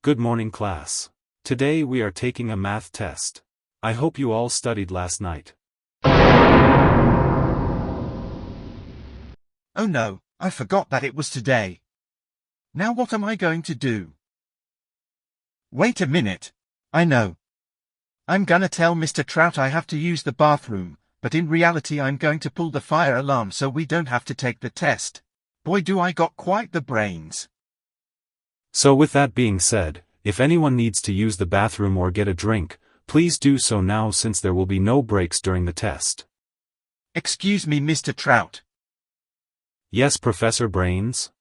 Good morning, class. Today we are taking a math test. I hope you all studied last night. Oh no, I forgot that it was today. Now what am I going to do? Wait a minute. I know. I'm gonna tell Mr. Trout I have to use the bathroom, but in reality I'm going to pull the fire alarm so we don't have to take the test. Boy, do I got quite the brains. So with that being said, if anyone needs to use the bathroom or get a drink, please do so now since there will be no breaks during the test. Excuse me, Mr. Trout. Yes, Professor Brains?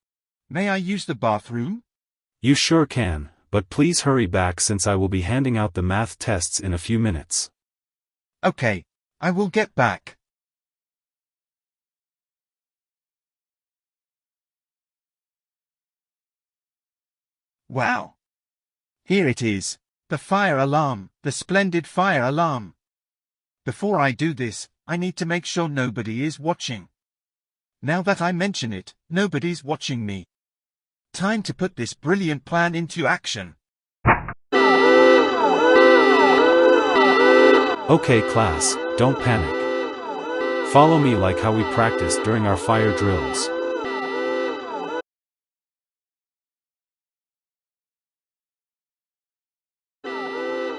May I use the bathroom? You sure can, but please hurry back since I will be handing out the math tests in a few minutes. Okay, I will get back. Wow. Here it is. The fire alarm, the splendid fire alarm. Before I do this, I need to make sure nobody is watching. Now that I mention it, nobody's watching me. Time to put this brilliant plan into action. Okay, class, don't panic. Follow me like how we practiced during our fire drills.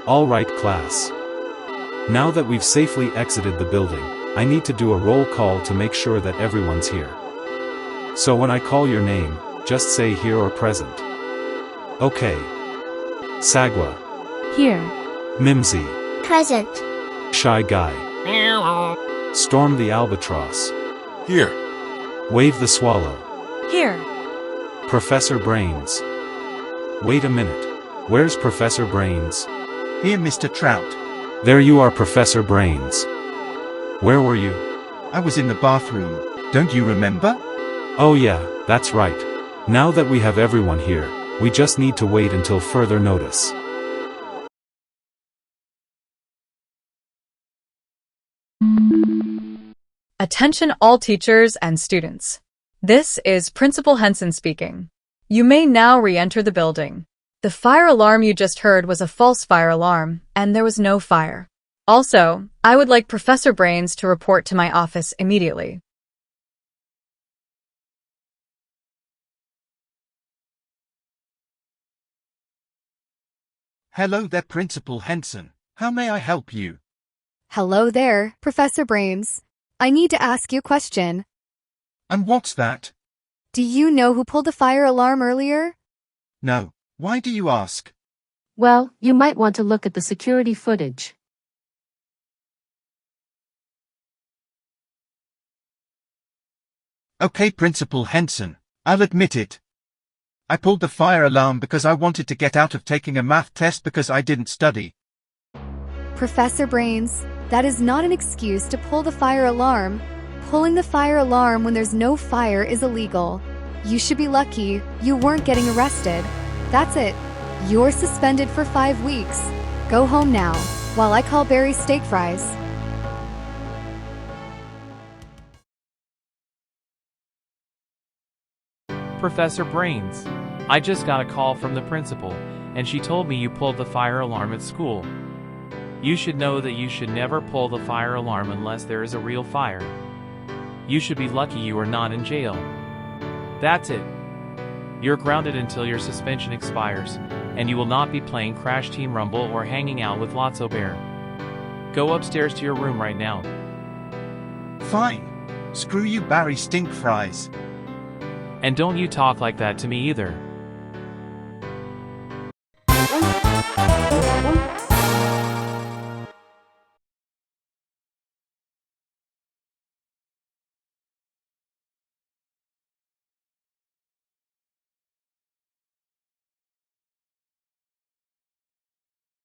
Alright, class. Now that we've safely exited the building, I need to do a roll call to make sure that everyone's here. So when I call your name, just say here or present. Okay. Sagwa. Here. Mimsy. Present. Shy Guy. Storm the Albatross. Here. Wave the Swallow. Here. Professor Brains. Wait a minute. Where's Professor Brains? Here, Mr. Trout. There you are, Professor Brains. Where were you? I was in the bathroom. Don't you remember? Oh yeah, that's right. Now that we have everyone here, we just need to wait until further notice. Attention all teachers and students. This is Principal Henson speaking. You may now re-enter the building. The fire alarm you just heard was a false fire alarm, and there was no fire. Also, I would like Professor Brains to report to my office immediately. Hello there, Principal Henson. How may I help you? Hello there, Professor Brains. I need to ask you a question. And what's that? Do you know who pulled the fire alarm earlier? No. Why do you ask? Well, you might want to look at the security footage. Okay, Principal Henson. I'll admit it. I pulled the fire alarm because I wanted to get out of taking a math test because I didn't study. Professor Brains, that is not an excuse to pull the fire alarm. Pulling the fire alarm when there's no fire is illegal. You should be lucky you weren't getting arrested. That's it. You're suspended for 5 weeks. Go home now, while I call Barry's steak fries. Professor Brains, I just got a call from the principal, and she told me you pulled the fire alarm at school. You should know that you should never pull the fire alarm unless there is a real fire. You should be lucky you are not in jail. That's it. You're grounded until your suspension expires, and you will not be playing Crash Team Rumble or hanging out with Lotso Bear. Go upstairs to your room right now. Fine. Screw you, Barry Stink Fries. And don't you talk like that to me either.